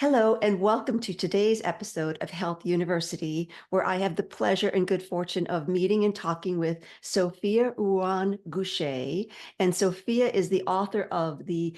Hello, and welcome to today's episode of Health University, where I have the pleasure and good fortune of meeting and talking with Sophia Ruan Goucher. And Sophia is the author of the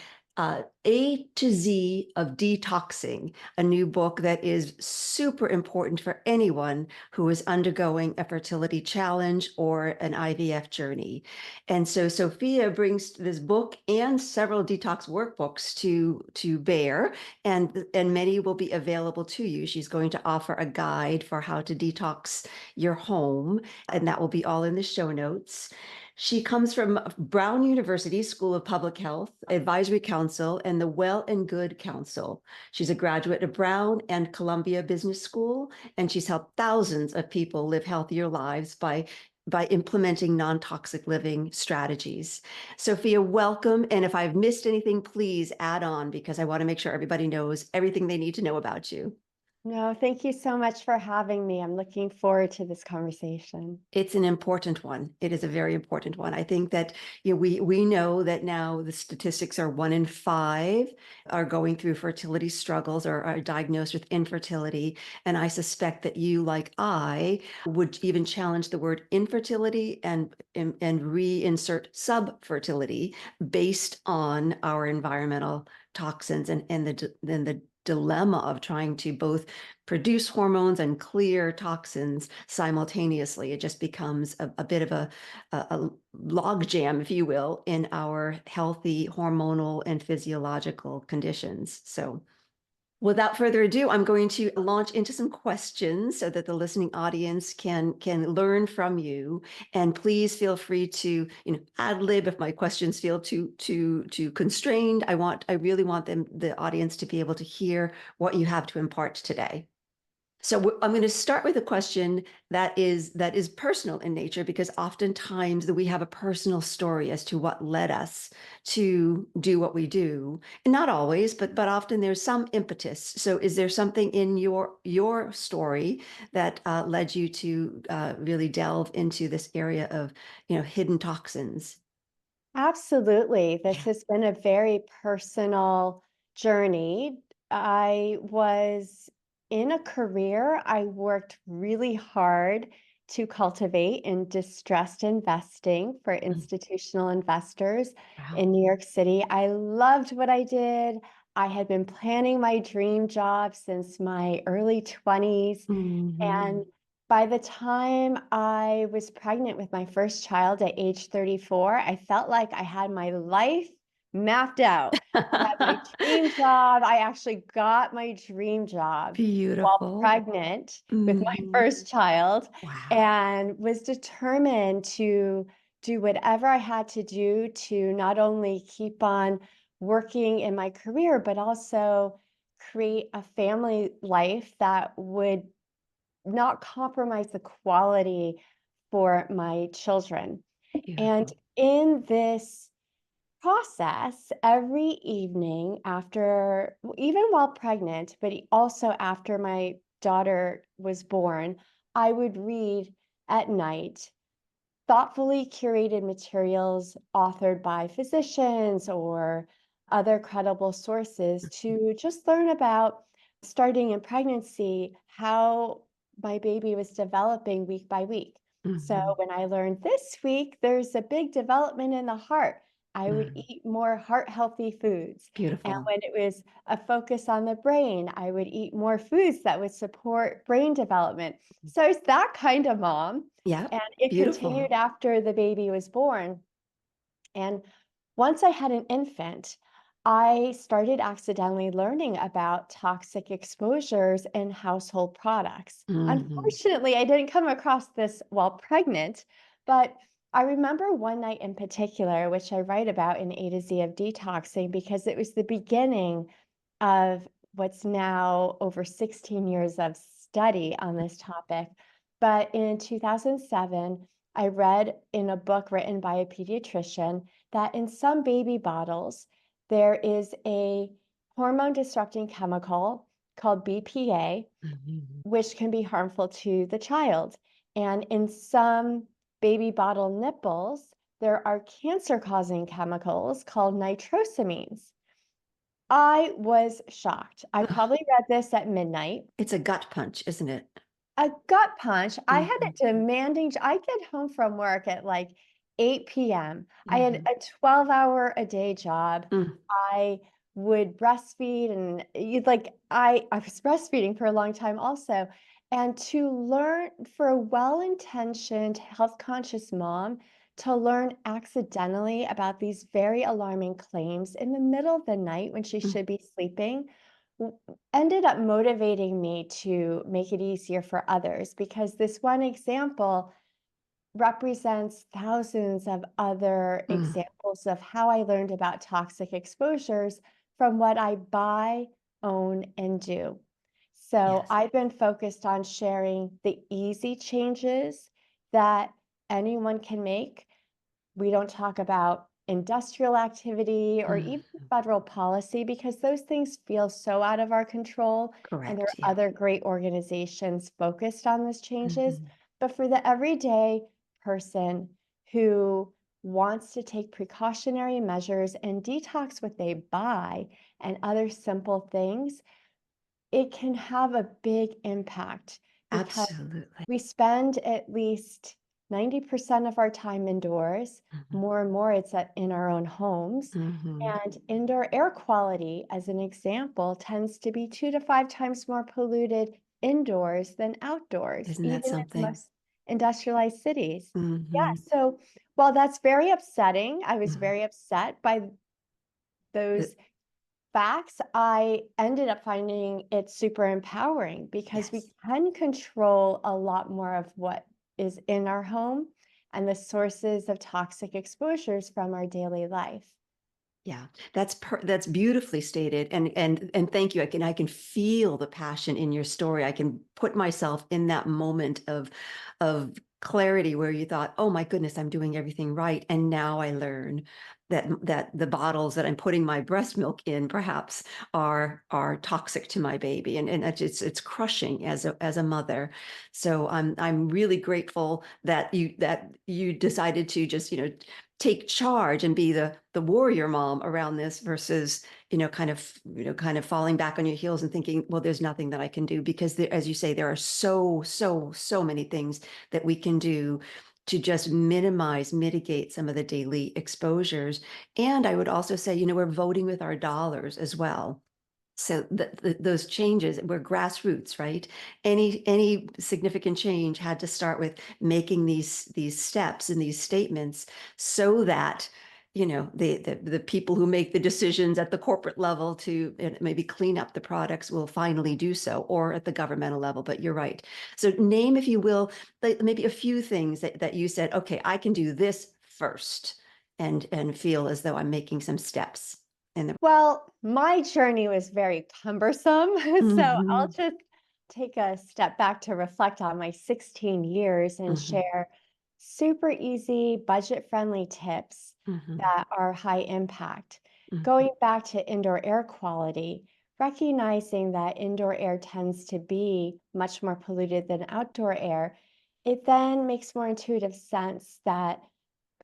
A to Z of Detoxing, a new book that is super important for anyone who is undergoing a fertility challenge or an IVF journey. And so Sophia brings this book and several detox workbooks to bear, and many will be available to you. She's going to offer a guide for how to detox your home, and that will be all in the show notes. She comes from Brown University School of Public Health Advisory Council and the Well and Good Council. She's a graduate of Brown and Columbia Business School, and she's helped thousands of people live healthier lives by implementing non-toxic living strategies. Sophia, welcome. And if I've missed anything, please add on because I want to make sure everybody knows everything they need to know about you. No, thank you so much for having me. I'm looking forward to this conversation. It's an important one. It is a very important one. I think that we know that now the statistics are 1 in 5 are going through fertility struggles or are diagnosed with infertility. And I suspect that you, like I, would even challenge the word infertility and reinsert subfertility based on our environmental toxins and the dilemma of trying to both produce hormones and clear toxins simultaneously. It just becomes a bit of a log jam, if you will, in our healthy hormonal and physiological conditions. So without further ado, I'm going to launch into some questions so that the listening audience can learn from you. And please feel free to ad lib if my questions feel too constrained. I really want the audience to be able to hear what you have to impart today. So I'm going to start with a question that is personal in nature, because oftentimes we have a personal story as to what led us to do what we do, and not always, but often there's some impetus. So is there something in your story that led you to really delve into this area of hidden toxins? Absolutely. This Yeah. has been a very personal journey. I was in a career I worked really hard to cultivate in distressed investing for Mm. institutional investors Wow. in New York City. I loved what I did. I had been planning my dream job since my early 20s. Mhm. And by the time I was pregnant with my first child at age 34, I felt like I had my life mapped out. I had my dream job. I actually got my dream job while Beautiful. pregnant with my Mhm. first child Wow. and was determined to do whatever I had to do to not only keep on working in my career, but also create a family life that would not compromise the quality for my children. And Beautiful. in this process, every evening after, even while pregnant, but also after my daughter was born, I would read at night thoughtfully curated materials authored by physicians or other credible sources to just learn about starting in pregnancy, how my baby was developing week by week. So Mhm. when I learned this week, there's a big development in the heart, I would Mm. eat more heart healthy foods. And Beautiful. when it was a focus on the brain, I would eat more foods that would support brain development. So it's that kind of mom. Yeah. And it Beautiful. continued after the baby was born. And once I had an infant, I started accidentally learning about toxic exposures in household products. Mhm. Unfortunately, I didn't come across this while pregnant, but I remember one night in particular, which I write about in A to Z of Detoxing, because it was the beginning of what's now over 16 years of study on this topic. But in 2007, I read in a book written by a pediatrician that in some baby bottles, there is a hormone disrupting chemical called BPA, Mhm. which can be harmful to the child. And in some baby bottle nipples, there are cancer causing chemicals called nitrosamines. I was shocked. I Ugh, probably read this at midnight. it's a gut punch, isn't it? A gut punch. I had Mhm, a demanding I get home from work at, like, 8 PM. I had mhm, a 12-hour-a-day job. mm, I would breastfeed and you'd like I was breastfeeding for a long time also, and to learn for a well-intentioned, health-conscious mom to learn accidentally about these very alarming claims in the middle of the night when she mm, should be sleeping w ended up motivating me to make it easier for others because this one example represents thousands of other mm. examples of how I learned about toxic exposures from what I buy, own, and do. So Yes. I've been focused on sharing the easy changes that anyone can make. We don't talk about industrial activity or even Mhm. federal policy because those things feel so out of our control. And there Correct, are yeah. other great organizations focused on those changes. Mhm, But for the everyday person who wants to take precautionary measures and detox what they buy and other simple things, it can have a big impact because absolutely. we spend at least 90% of our time indoors. Mhm, More and more, it's in our own homes. mhm. And indoor air quality, as an example, tends to be 2 to 5 times more polluted indoors than outdoors, Isn't that even in something? most industrialized cities. Yeah. Mhm, So while that's very upsetting, I was mhm. very upset by The those facts, I ended up finding it super empowering because we yes. can control a lot more of what is in our home and the sources of toxic exposures from our daily life. Yeah, that's beautifully stated, and thank you. I can feel the passion in your story. I can put myself in that moment of clarity where you thought, "Oh my goodness, I'm doing everything right," and now I learn that the bottles that I'm putting my breast milk in perhaps are toxic to my baby, and it's crushing as a mother. So I'm really grateful that you decided to just take charge and be the warrior mom around this versus kind of falling back on your heels and thinking, well, there's nothing that I can do, because there, as you say, there are so many things that we can do to just mitigate some of the daily exposures. And I would also say, we're voting with our dollars as well. So those changes were grassroots, right? Any significant change had to start with making these steps and these statements, so that the people who make the decisions at the corporate level to maybe clean up the products will finally do so, or at the governmental level. But you're right. So name, if you will, maybe a few things that you said, okay, I can do this first, and feel as though I'm making some steps in the. Well, my journey was very cumbersome. So I'll Mhm. just take a step back to reflect on my 16 years and Mhm, share super easy, budget friendly tips mhm, that are high impact. mhm, Going back to indoor air quality, recognizing that indoor air tends to be much more polluted than outdoor air, it then makes more intuitive sense that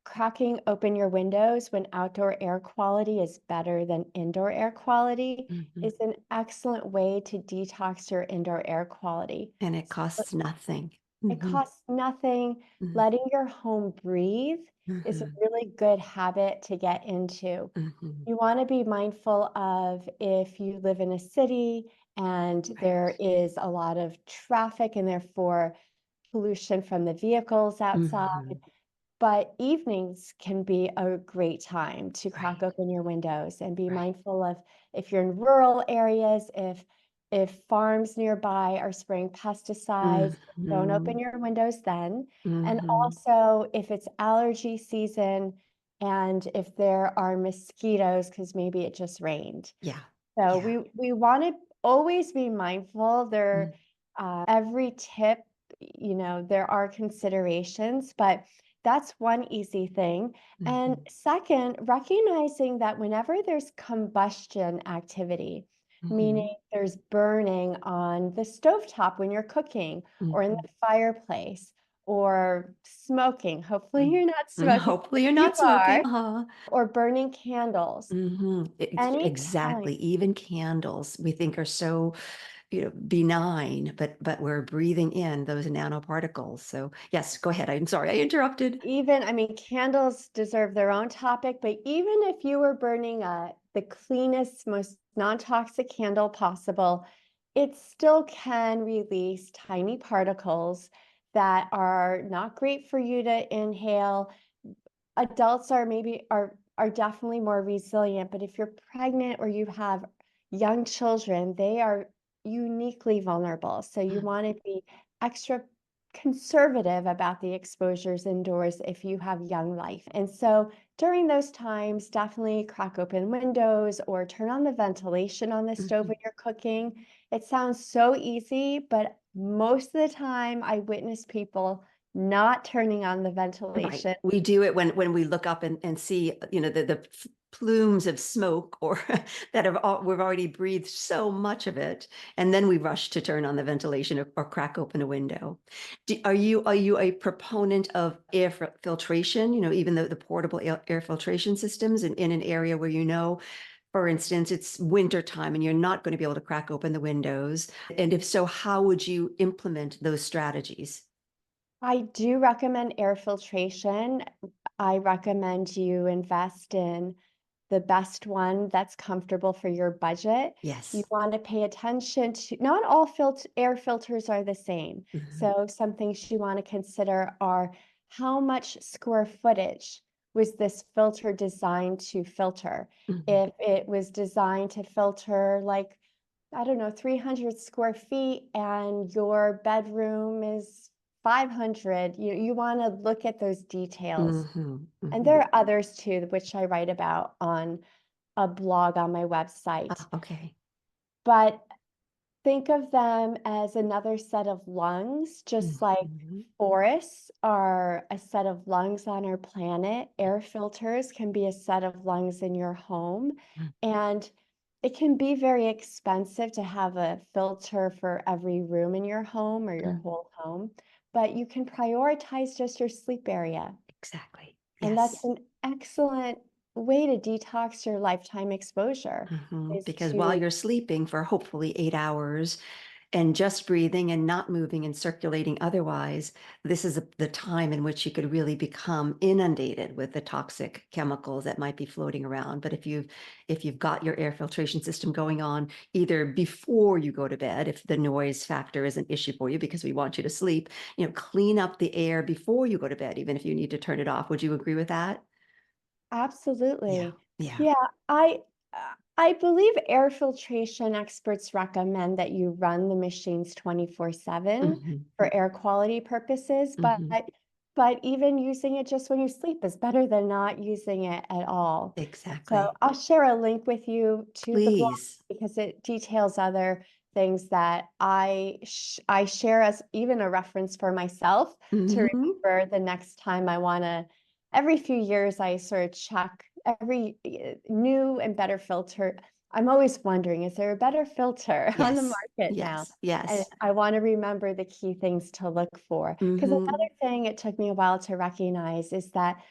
cracking open your windows when outdoor air quality is better than indoor air quality mhm. is an excellent way to detox your indoor air quality. And it So costs nothing. it Mhm, costs nothing. mhm, Letting your home breathe is a mhm, really good habit to get into. mhm. You want to be mindful of if you live in a city and there Right. is a lot of traffic and therefore pollution from the vehicles outside, Mhm. but evenings can be a great time to crack Right, open your windows and be right. mindful of if you're in rural areas, if farms nearby are spraying pesticides, don't open Mhm, your windows then. And mhm. also if it's allergy season and if there are mosquitoes because maybe it just rained. Yeah, So yeah. we wanna always be mindful. Mm, Every tip, there are considerations, but that's one easy thing. And mhm, second, recognizing that whenever there's combustion activity, meaning mhm, there's burning on the stovetop when you're cooking or in mhm, the fireplace, or smoking. Hopefully, Mm. you're not smoking, but Hopefully if you're you not are, smoking. Uh-huh. or burning candles, any kind. Exactly. Even candles we think are so, benign, but we're breathing in those nanoparticles. So yes, go ahead. I'm sorry I interrupted. Even, I mean, candles deserve their own topic, but even if you were burning the cleanest, most non-toxic candle possible, it still can release tiny particles that are not great for you to inhale. Adults are definitely more resilient, but if you're pregnant or you have young children, they are uniquely vulnerable. So you Mm. want to be extra conservative about the exposures indoors if you have young life. And so during those times, definitely crack open windows or turn on the ventilation on the stove Mhm. when you're cooking. It sounds so easy, but most of the time I witness people not turning on the Right. ventilation. We do it when we look up and see, the plumes of smoke or we've already breathed so much of it, and then we rush to turn on the ventilation or crack open a window. Are you a proponent of air filtration? Even the portable air filtration systems in an area where for instance, it's winter time and you're not going to be able to crack open the windows. And if so, how would you implement those strategies? I do recommend air filtration. I recommend you invest in the best one that's comfortable for your budget. You Yes. want to pay attention to not all air filters are the same. Mhm. So some things you want to consider are how much square footage was this filter designed to filter? Mhm. If it was designed to filter like, I don't know, 300 square feet and your bedroom is 500, you want to look at those details. Mhm. And Mhm. there are others too, which I write about on a blog on my website. Ah, okay. But think of them as another set of lungs, just like Mhm. forests are a set of lungs on our planet. Air filters can be a set of lungs in your home. And it can be very expensive to have a filter for every room in your home or your Mhm. whole home, but you can prioritize just your sleep area. Exactly. And that's Yes. an excellent way to detox your lifetime exposure is Because while to you're sleeping for hopefully 8 hours and just breathing and not moving and circulating otherwise, this is the time in which you could really become inundated with the toxic chemicals that might be floating around. But if you've got your air filtration system going on either before you go to bed, if the noise factor is an issue for you because we want you to sleep, clean up the air before you go to bed, even if you need to turn it off. Would you agree with that? Yeah. absolutely. Yeah. Yeah, I believe air filtration experts recommend that you run the machines 24/7 Mhm. for air quality purposes, Mhm. but even using it just when you sleep is better than not using it at all. So Exactly. I'll share a link with you to the blog Please. because it details other things that I share as even a reference for myself to Mhm. remember the next time I want to. Every few years, I sort of check every new and better filter. I'm always wondering, is there a better filter on the Yes. market now? Yes. And Yes. I want to remember the key things to look for. Because another Mhm. thing it took me a while to recognize is that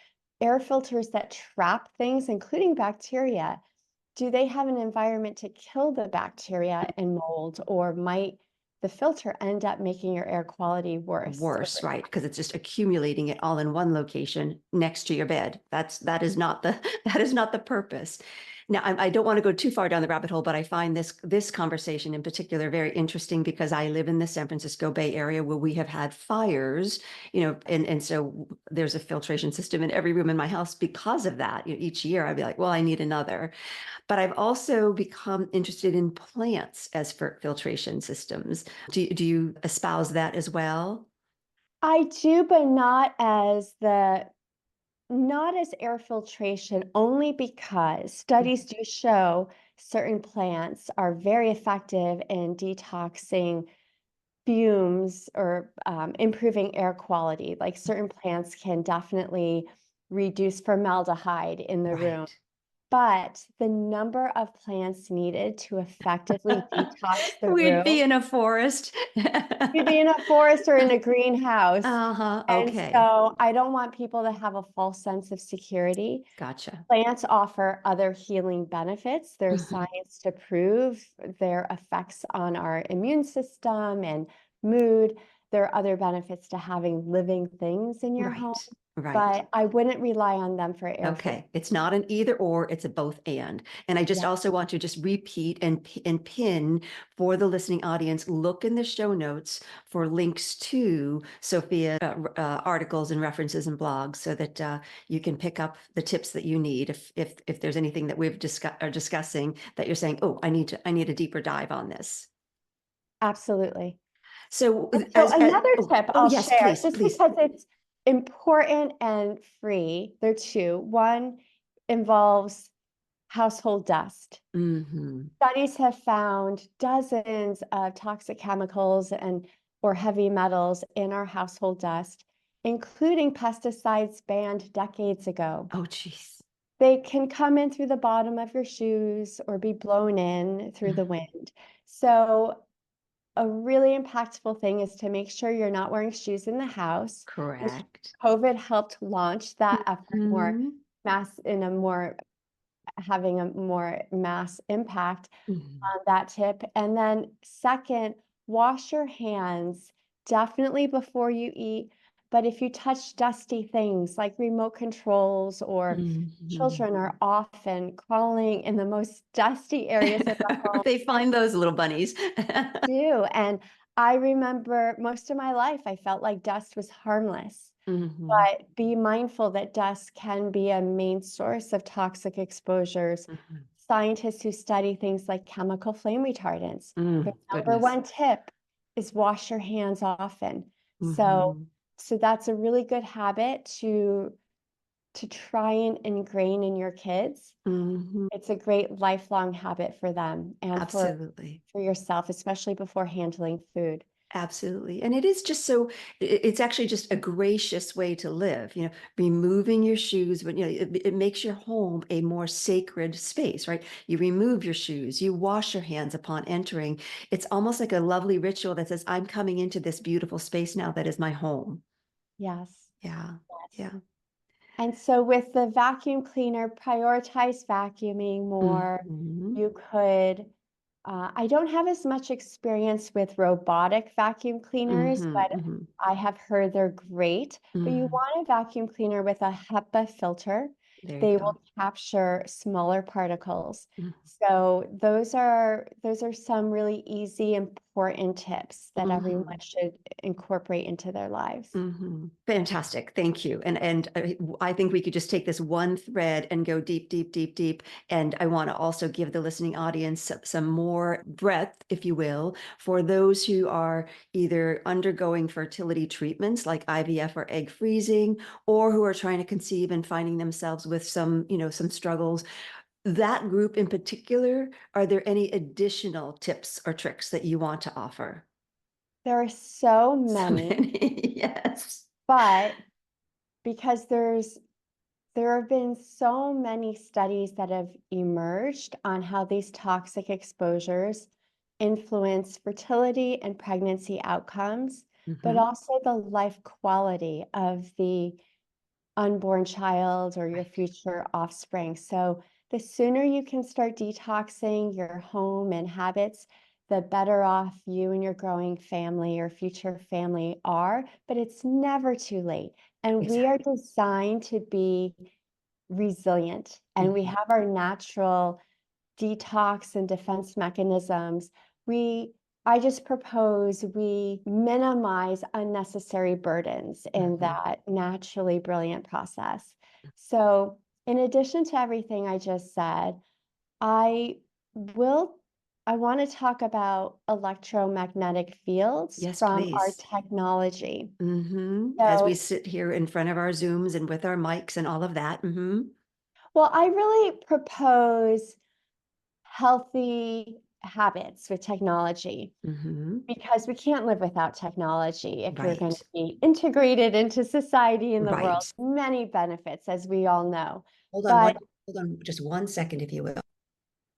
air filters that trap things, including bacteria, do they have an environment to kill the bacteria and mold, or might the filter end up making your air quality worse Worse, over right? Because it's just accumulating it all in one location next to your bed. That is not the that is not the purpose. Now, I don't want to go too far down the rabbit hole, but I find this conversation in particular very interesting because I live in the San Francisco Bay Area where we have had fires, and so there's a filtration system in every room in my house because of that. Each year I'd be like, well, I need another. But I've also become interested in plants as for filtration systems. Do you espouse that as well? I do, but not as air filtration, only because Mhm. studies do show certain plants are very effective in detoxing fumes or improving air quality. Like certain plants can definitely reduce formaldehyde in the room. Right. but the number of plants needed to effectively detox the We'd be room, in a forest. you'd be in a forest or in a greenhouse. Uh-huh. And Okay. so I don't want people to have a false sense of security. Gotcha. Plants offer other healing benefits. There's Mhm. science to prove their effects on our immune system and mood. There are other benefits to having living things in your home, Right. Right. but I wouldn't rely on them for air fluid. Okay, it's not an either or, it's a both and. And I just Yeah, also want to just repeat and pin for the listening audience, look in the show notes for links to Sophia articles and references and blogs so that you can pick up the tips that you need if there's anything that we've are discussing that you're saying, oh, I need a deeper dive on this. absolutely. So And so another oh, tip oh I'll yes, share, please, just please. because it's important and free, there are two. One involves household dust. Hmm. Studies have found dozens of toxic chemicals and or heavy metals in our household dust, including pesticides banned decades ago. Oh, geez. They can come in through the bottom of your shoes or be blown in through the wind. So a really impactful thing is to make sure you're not wearing shoes in the house, which Correct. COVID helped launch that effort more Mhm. mass in a more having a more mass impact Mhm. on that tip. And then second, wash your hands definitely before you eat. But if you touch dusty things like remote controls or Mhm. children are often crawling in the most dusty areas of the home They find those little bunnies. too. And I remember most of my life, I felt like dust was harmless. Mhm. But be mindful that dust can be a main source of toxic exposures. Mhm. Scientists who study things like chemical flame retardants, the number Goodness. one tip is wash your hands often. So, Mhm. so that's a really good habit to try and ingrain in your kids. Mhm. It's a great lifelong habit for them and Absolutely. for yourself, especially before handling food. Absolutely. And it is just so, it's actually just a gracious way to live, removing your shoes, but it makes your home a more sacred space, right? You remove your shoes, you wash your hands upon entering. It's almost like a lovely ritual that says, I'm coming into this beautiful space now that is my home. Yes, Yeah. yes. Yeah. And so with the vacuum cleaner, prioritize vacuuming more. Mhm. You could, I don't have as much experience with robotic vacuum cleaners, Mhm. but Mhm. I have heard they're great. But you Mhm. want a vacuum cleaner with a HEPA filter. There you They go. will capture smaller particles. Mm. So those are some really easy, important tips that everyone Mhm. should incorporate into their lives. Mhm. Fantastic. Thank you. And I think we could just take this one thread and go deep, deep, deep, deep. And I want to also give the listening audience some more breadth, if you will, for those who are either undergoing fertility treatments like IVF or egg freezing, or who are trying to conceive and finding themselves with some struggles. That group in particular, are there any additional tips or tricks that you want to offer? There are so So many, many, yes. but because there have been so many studies that have emerged on how these toxic exposures influence fertility and pregnancy outcomes, but Hmm. also the life quality of the unborn child or your Right. future offspring. So the sooner you can start detoxing your home and habits, the better off you and your growing family or future family are. But it's never too late. And we are Exactly. designed to be resilient and we Mhm. have our natural detox and defense mechanisms, we I just propose we minimize unnecessary burdens in Mhm. that naturally brilliant process. So, in addition to everything I just said, I will I want to talk about electromagnetic fields Yes, from our please. technology. As we So, sit here in front of our Zooms and with our mics and all of that. well, I really propose healthy habits with technology. Hmm. Because we can't live without technology if you're going to Right. be integrated into society and the world. Right. Many benefits, as we all know. Hold on But one. Hold on just 1 second, if you will.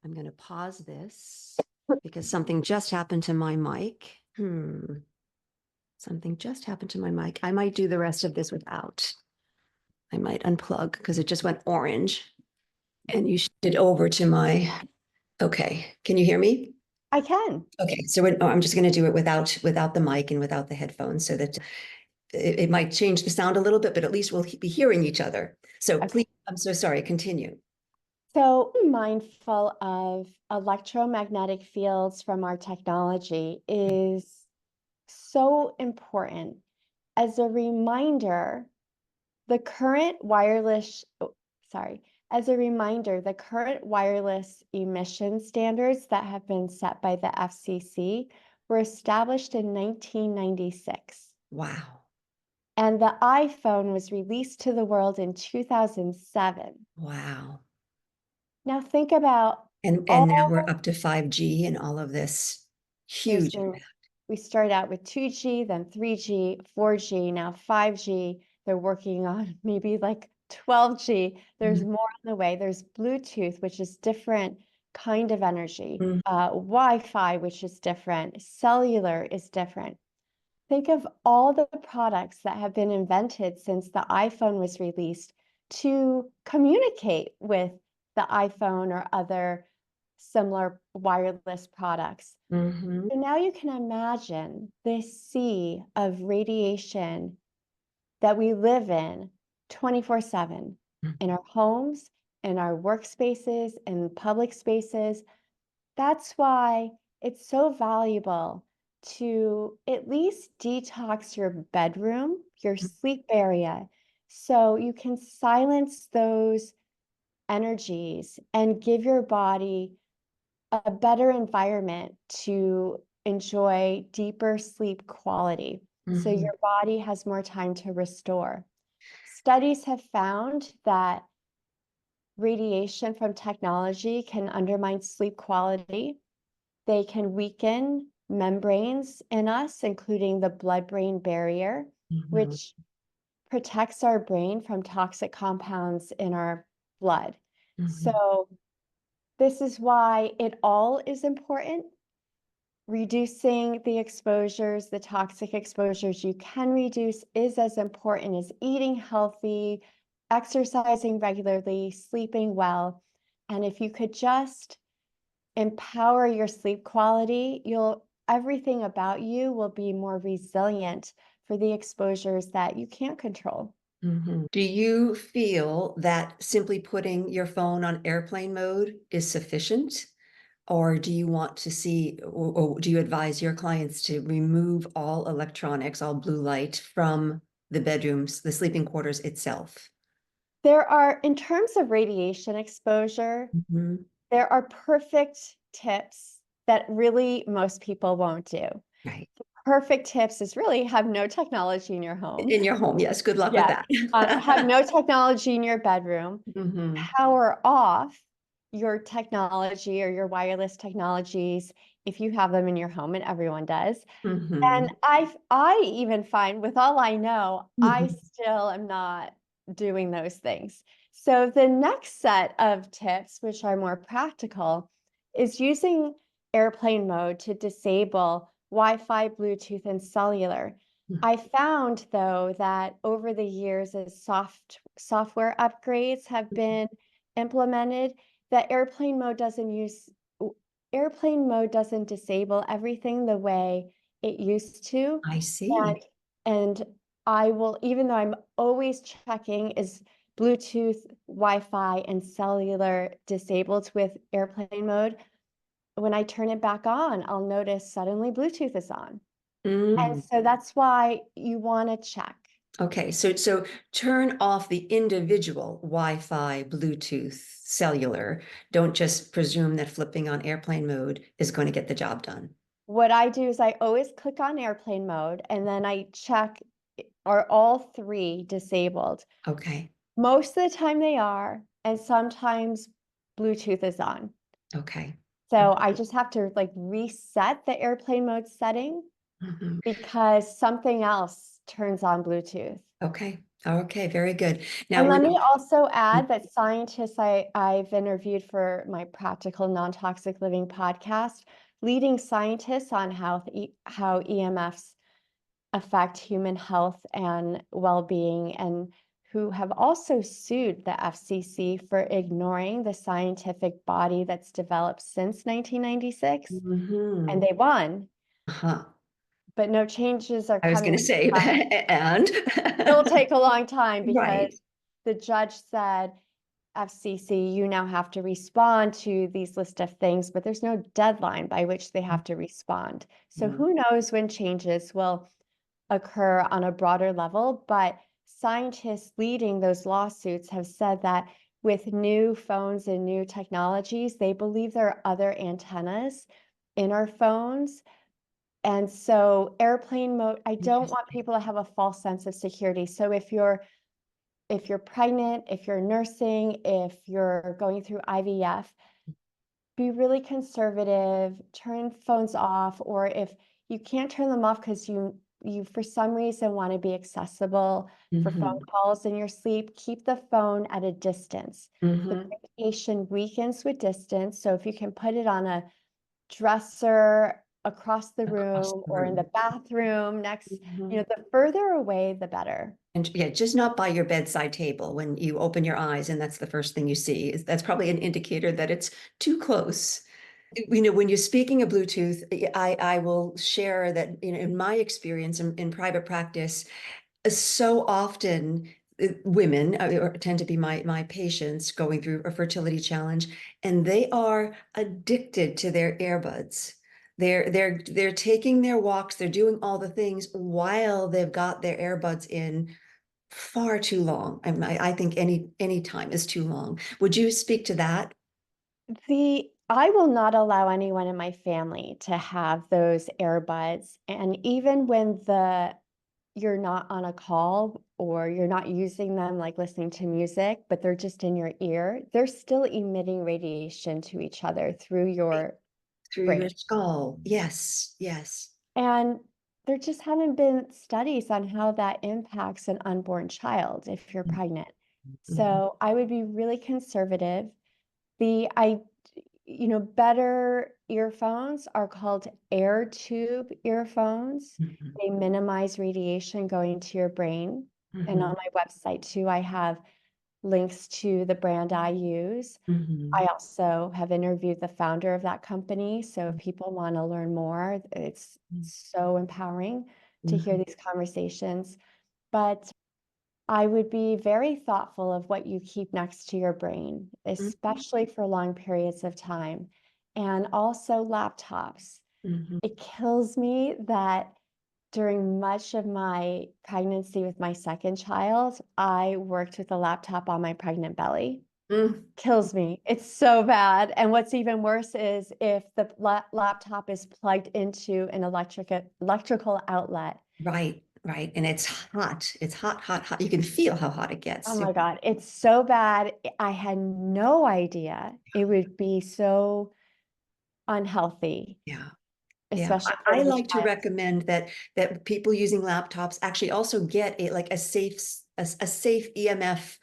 I'm going to pause this because something just happened to my mic. Something just happened to my mic. I might do the rest of this without. I might unplug because it just went orange. And you shifted over to my, okay. Can you hear me? I can. Okay, so I'm just going to do it without the mic and without the headphones so that it might change the sound a little bit, but at least we'll be hearing each other. So Okay. please, I'm so sorry, continue. So mindful of electromagnetic fields from our technology is so important. As a reminder, the current wireless, as a reminder, the current wireless emission standards that have been set by the FCC were established in 1996. Wow. And the iPhone was released to the world in 2007. Wow. Now think about And now we're all up to 5G and all of this there's huge been, impact. we started out with 2G, then 3G, 4G, now 5G. They're working on maybe like 12G. There's Mhm. more on the way. There's Bluetooth, which is different kind of energy. Mhm. Wi-Fi, which is different. Cellular is different. Think of all the products that have been invented since the iPhone was released to communicate with the iPhone or other similar wireless products. Mhm. So now you can imagine this sea of radiation that we live in 24/7 in our homes, in our workspaces, in public spaces. That's why it's so valuable to at least detox your bedroom, your sleep area, so you can silence those energies and give your body a better environment to enjoy deeper sleep quality. So Mhm. your body has more time to restore. Studies have found that radiation from technology can undermine sleep quality. They can weaken membranes in us, including the blood-brain barrier, Mhm. which protects our brain from toxic compounds in our blood. Mhm. So this is why it all is important. Reducing the exposures, the toxic exposures you can reduce is as important as eating healthy, exercising regularly, sleeping well. And if you could just empower your sleep quality, everything about you will be more resilient for the exposures that you can't control. Mhm. Do you feel that simply putting your phone on airplane mode is sufficient? Or do you want to see, or do you advise your clients to remove all electronics, all blue light from the bedrooms, the sleeping quarters itself? There are, in terms of radiation exposure, Mhm. there are perfect tips that really most people won't do. Right. Perfect tips is really have no technology in your home. In your home, yes. Good luck with Yes. that. Have no technology in your bedroom. Mhm. Power off your technology or your wireless technologies if you have them in your home, and everyone does. And Mhm. I even find, with all I know, I Mhm. still am not doing those things. So the next set of tips, which are more practical, is using airplane mode to disable Wi-Fi, Bluetooth, and cellular. I found, though, that over the years, as software upgrades have been implemented, that airplane mode doesn't disable everything the way it used to. I And see. and I will, even though I'm always checking, is Bluetooth, Wi-Fi, and cellular disabled with airplane mode, when I turn it back on, I'll notice suddenly Bluetooth is on. And Mm. so that's why you want to check. Okay, so turn off the individual Wi-Fi, Bluetooth, cellular. Don't just presume that flipping on airplane mode is going to get the job done. What I do is I always click on airplane mode and then I check, are all three disabled? Okay, Most of the time they are, and sometimes Bluetooth is on. okay. So I just have to like reset the airplane mode setting Mhm. because something else turns on Bluetooth. Okay, Okay, very good. And Now, let me also add that scientists I've interviewed for my Practical Non-Toxic Living podcast, leading scientists on how EMFs affect human health and well-being, and who have also sued the FCC for ignoring the scientific body that's developed since 1996, and mhm. they won, Uh-huh. but no changes are I was going coming to say, because and it'll take a long time because right. the judge said, FCC, you now have to respond to these list of things, but there's no deadline by which they have to respond. So Mhm. who knows when changes will occur on a broader level, but scientists leading those lawsuits have said that with new phones and new technologies, they believe there are other antennas in our phones. And so airplane mode, I don't want Interesting. people to have a false sense of security. So if you're pregnant, if you're nursing, if you're going through IVF, be really conservative, turn phones off, or if you can't turn them off because you for some reason want to be accessible for phone Mhm. calls in your sleep, keep the phone at a distance. The Mhm. radiation weakens with distance. So if you can put it on a dresser across the Across room the or in the room. bathroom next, Mhm. the further away, the better. And yeah, just not by your bedside table when you open your eyes and that's the first thing you see. That's probably an indicator that it's too close. When you're speaking of Bluetooth, I will share that, in my experience in private practice, so often women tend to be my patients going through a fertility challenge, and they are addicted to their earbuds. They're taking their walks, they're doing all the things while they've got their earbuds in far too long. I think any time is too long. Would you speak to that? I will not allow anyone in my family to have those earbuds. And even when you're not on a call or you're not using them like listening to music, but they're just in your ear, they're still emitting radiation to each other through your Through your brain. skull. Yes, yes. And there just haven't been studies on how that impacts an unborn child if you're pregnant. Mhm. So I would be really conservative. The I Better earphones are called air tube earphones. Mhm. They minimize radiation going to your brain. And on Mhm. my website too, I have links to the brand I use. I Mhm. also have interviewed the founder of that company. So if people want to learn more, it's so empowering to hear Mhm. these conversations. But I would be very thoughtful of what you keep next to your brain, Mhm. especially for long periods of time. And also laptops. Mhm. It kills me that during much of my pregnancy with my second child, I worked with a laptop on my pregnant belly. Mm. Kills me. It's so bad. And what's even worse is if the laptop is plugged into an electrical outlet. Right, right. And it's hot. It's hot, hot, hot. You can feel how hot it Oh gets. my God, it's so bad. I had no idea it would be so unhealthy, Yeah. Yeah, especially for I my like to child. recommend that people using laptops actually also get a safe EMF,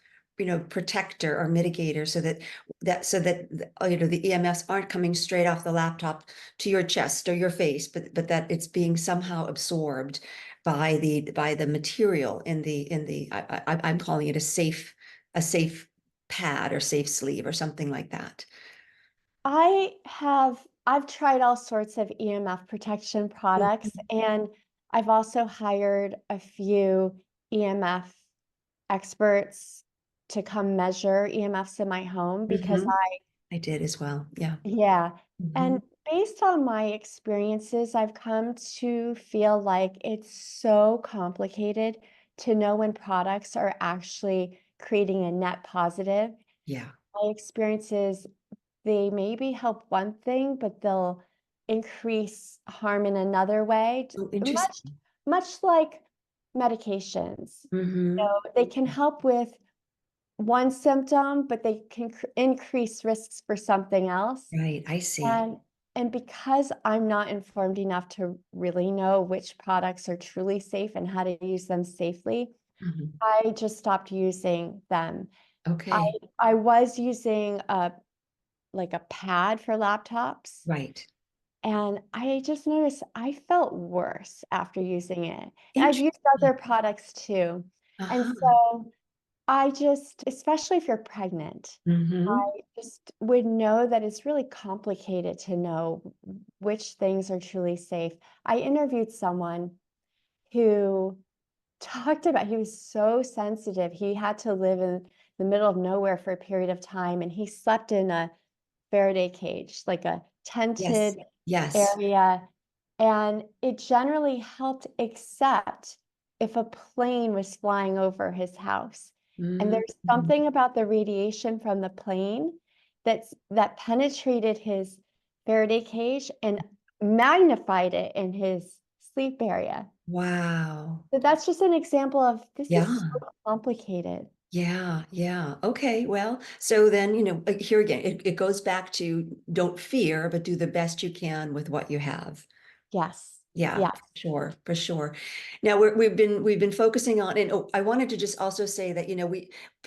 protector or mitigator, so that the EMFs aren't coming straight off the laptop to your chest or your face, but that it's being somehow absorbed by the material in the I'm calling it a safe pad or safe sleeve or something like that. I've tried all sorts of EMF protection products, and I've also hired a few EMF experts to come measure EMFs in my home because Mhm. I did as well. Yeah. yeah. And Mhm. based on my experiences, I've come to feel like it's so complicated to know when products are actually creating a net positive. Yeah. My experiences, they maybe help one thing, but they'll increase harm in another way, Oh, much, interesting. much like medications. Hmm. They can help with one symptom, but they can increase risks for something else. Right. I see. And and because I'm not informed enough to really know which products are truly safe and how to use them safely, Mhm. I just stopped using them. I Okay. I was using a pad for laptops, Right. and I just noticed I felt worse after using it. And I've used Interesting. other products too. And Uh-huh. so I just, especially if you're pregnant, Hmm. I just would know that it's really complicated to know which things are truly safe. I interviewed someone who talked about he was so sensitive. He had to live in the middle of nowhere for a period of time, and he slept in a Faraday cage, like a Yes. tented Yes. area, and it generally helped except if a plane was flying over his house. And Mhm. there's something about the radiation from the plane that penetrated his Faraday cage and magnified it in his sleep area. Wow. So that's just an example of this is Yeah. so complicated. Yeah, yeah. Okay. Well, so then, like, here again, it goes back to don't fear, but do the best you can with what you have. Yes. Yeah, Yes. for sure, for sure. Now we've been focusing on, and I wanted to just also say that,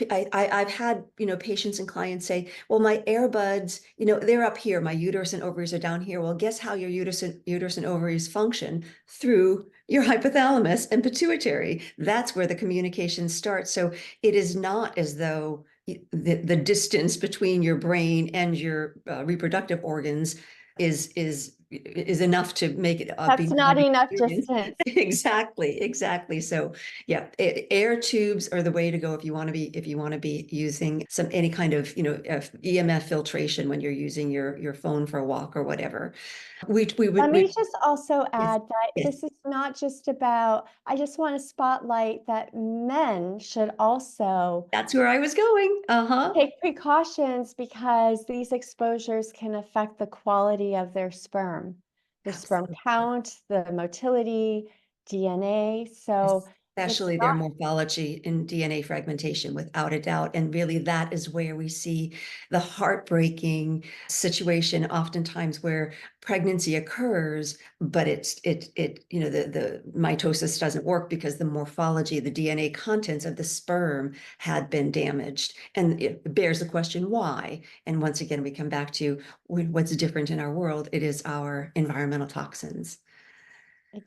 I've had, patients and clients say, well, my airbuds, they're up here, my uterus and ovaries are down here. Well, guess how your uterus and ovaries function? Through your hypothalamus and pituitary. That's where the communication starts. So it is not as though the distance between your brain and your reproductive organs is enough to make it That's beyond not enough experience. distance. Exactly, exactly. So yeah, air tubes are the way to go if you want to be using any kind of EMF filtration when you're using your phone for a walk or whatever. We Let would me just also yes, add that yes, this is not just about, I just want to spotlight that men should also that's where I was going. Uh-huh. take precautions because these exposures can affect the quality of their sperm Absolutely. count, the motility, DNA. So it's Especially their not morphology and DNA fragmentation, without a doubt. And really, that is where we see the heartbreaking situation, oftentimes where pregnancy occurs, but the mitosis doesn't work because the morphology, the DNA contents of the sperm had been damaged. And it bears the question, why? And once again, we come back to what's different in our world. It is our environmental toxins.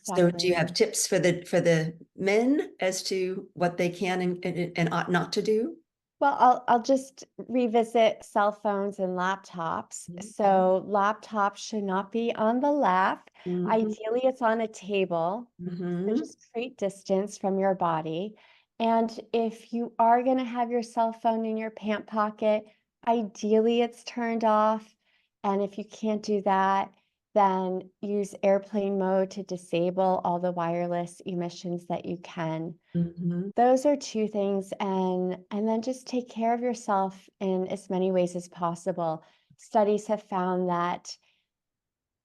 So do you exactly. have tips for the men as to what they can and ought not to do? Well, I'll just revisit cell phones and laptops. So laptops should not be on the lap. Mm-hmm. Ideally, it's on a table. So Mm-hmm. just create distance from your body. And if you are going to have your cell phone in your pant pocket, ideally it's turned off. And if you can't do that, then use airplane mode to disable all the wireless emissions that you can. Mm-hmm. Those are two things, and then just take care of yourself in as many ways as possible. Studies have found that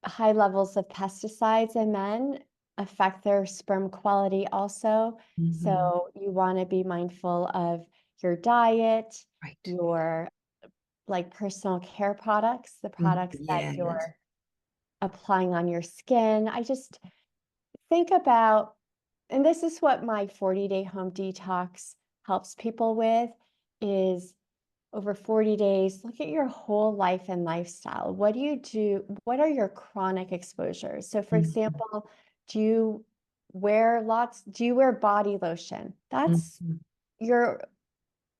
high levels of pesticides in men affect their sperm quality also. Mm-hmm. So you want to be mindful of your diet, Right. your like personal care products, the products that Yes. you're applying on your skin. I just think about, and this is what my 40-day home detox helps people with, is over 40 days, look at your whole life and lifestyle. What do you do? What are your chronic exposures? So for Mm-hmm. example, do you wear body lotion? That's Mm-hmm. your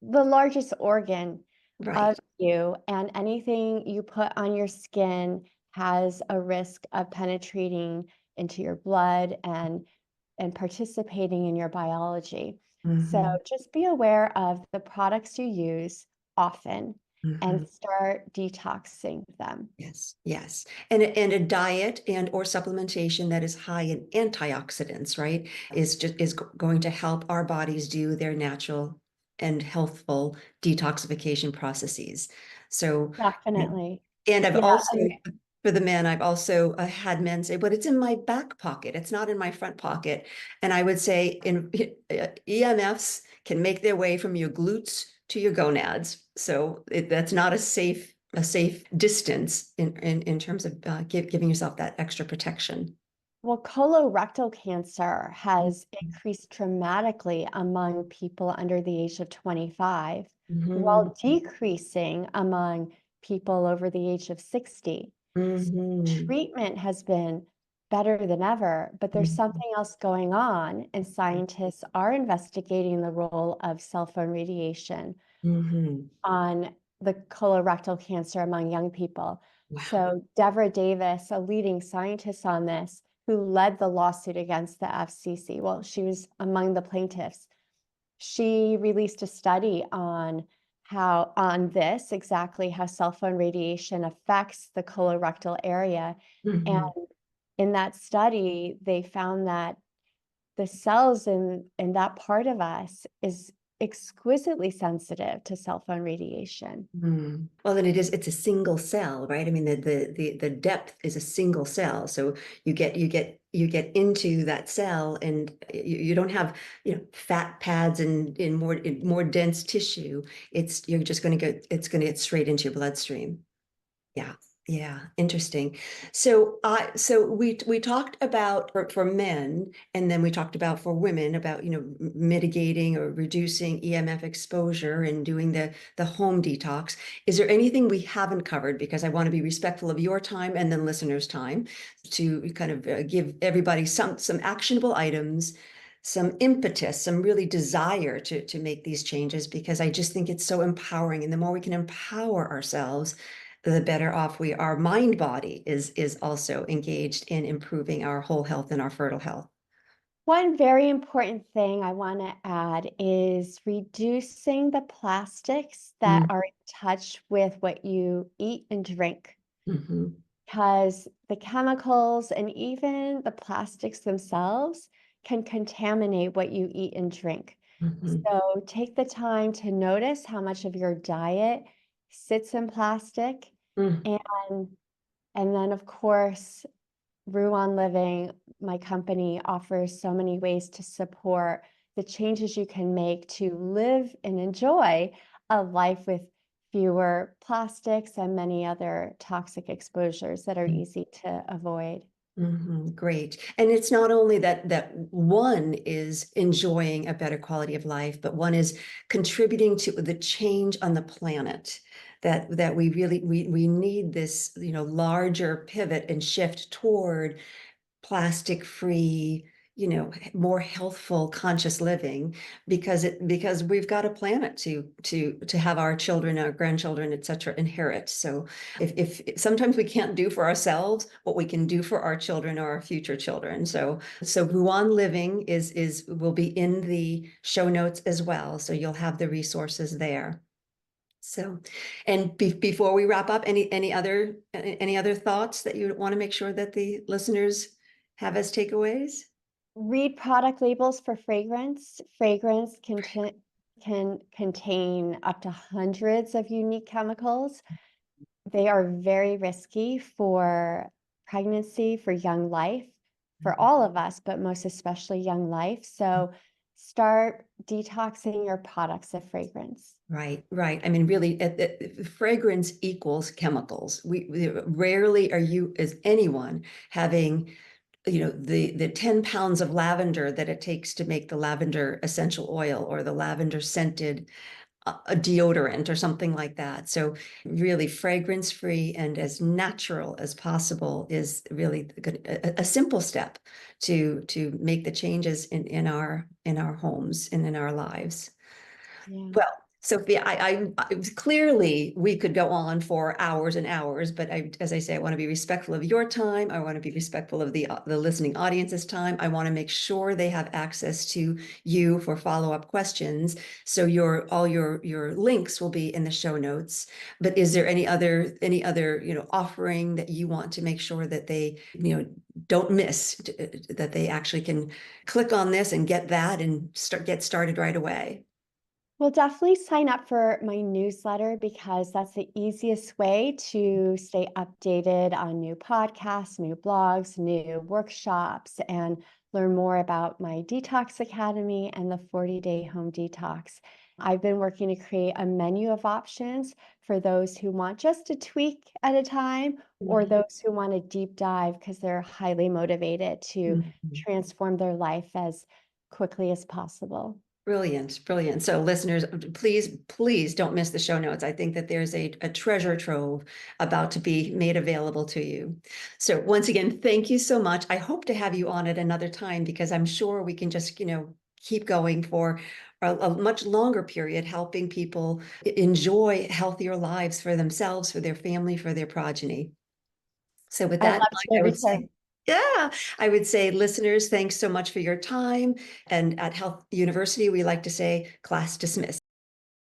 the largest organ Right. of you, and anything you put on your skin has a risk of penetrating into your blood and participating in your biology. So Mm-hmm. just be aware of the products you use often Mm-hmm. and start detoxing them. Yes, yes. And a diet and or supplementation that is high in antioxidants, right, is going to help our bodies do their natural and healthful detoxification processes. So, you know, Definitely. and I've Yeah, also, and for the men, I've also had men say, but it's in my back pocket. It's not in my front pocket. And I would say EMFs can make their way from your glutes to your gonads. So that's not a safe distance in terms of giving yourself that extra protection. Well, colorectal cancer has increased dramatically among people under the age of 25, Mhm, while decreasing among people over the age of 60. So mhm, treatment has been better than ever, but there's mhm, something else going on, and scientists are investigating the role of cell phone radiation mhm. on the colorectal cancer among young people. Wow. So Deborah Davis, a leading scientist on this, who led the lawsuit against the FCC, well, she was among the plaintiffs. She released a study on this exactly how cell phone radiation affects the colorectal area. And Mhm, in that study, they found that the cells in that part of us is exquisitely sensitive to cell phone radiation. mm. Well, then it's a single cell, right? I mean, the depth is a single cell. So you get into that cell and you don't have, fat pads and in more dense tissue. You're just going to it's going to get straight into your bloodstream. Yeah. Yeah, interesting. So we talked about for men, and then we talked about for women about, mitigating or reducing EMF exposure and doing the home detox. Is there anything we haven't covered? Because I want to be respectful of your time and then listeners' time to kind of give everybody some actionable items, some impetus, some really desire to make these changes, because I just think it's so empowering. And the more we can empower ourselves, the better off we are. Mind body is also engaged in improving our whole health and our fertile health. One very important thing I want to add is reducing the plastics that Mm, are in touch with what you eat and drink, mhm, because the chemicals and even the plastics themselves can contaminate what you eat and drink. mhm, So take the time to notice how much of your diet sits in plastic, mm, and then of course Ruan Living, my company, offers so many ways to support the changes you can make to live and enjoy a life with fewer plastics and many other toxic exposures that are mm, easy to avoid. great. And it's not only that one is enjoying a better quality of life, but one is contributing to the change on the planet. That we really we need this, larger pivot and shift toward plastic free, more healthful, conscious living, because we've got a planet to have our children, our grandchildren, etc., inherit. So if sometimes we can't do for ourselves what we can do for our children or our future children. So Ruan Living is will be in the show notes as well. So you'll have the resources there. So, and before we wrap up, any other thoughts that you want to make sure that the listeners have as takeaways? Read product labels for fragrance. Fragrance can contain up to hundreds of unique chemicals. They are very risky for pregnancy, for young life, for all of us, but most especially young life. So start detoxing your products of fragrance. Right, right. I mean, really, fragrance equals chemicals. We rarely are you, as anyone, having, the 10 pounds of lavender that it takes to make the lavender essential oil or the lavender scented a deodorant or something like that. So really fragrance free and as natural as possible is really a simple step to make the changes in our homes and in our lives. Yeah. Well, Sophia, clearly we could go on for hours and hours, but as I say, I want to be respectful of your time. I want to be respectful of the listening audience's time. I want to make sure they have access to you for follow-up questions. So all your links will be in the show notes. But is there any other offering that you want to make sure that they don't miss, that they actually can click on this and get that and get started right away? Well, definitely sign up for my newsletter because that's the easiest way to stay updated on new podcasts, new blogs, new workshops, and learn more about my Detox Academy and the 40-day home detox. I've been working to create a menu of options for those who want just a tweak at a time or Mhm. those who want a deep dive because they're highly motivated to Mhm. transform their life as quickly as possible. Brilliant, brilliant. So listeners, please, please don't miss the show notes. I think that there's a treasure trove about to be made available to you. So once again, thank you so much. I hope to have you on at another time because I'm sure we can just, keep going for a much longer period, helping people enjoy healthier lives for themselves, for their family, for their progeny. So with I'd that, love to I would say, return. yeah, I would say, listeners, thanks so much for your time. And at Health University, we like to say, class dismissed.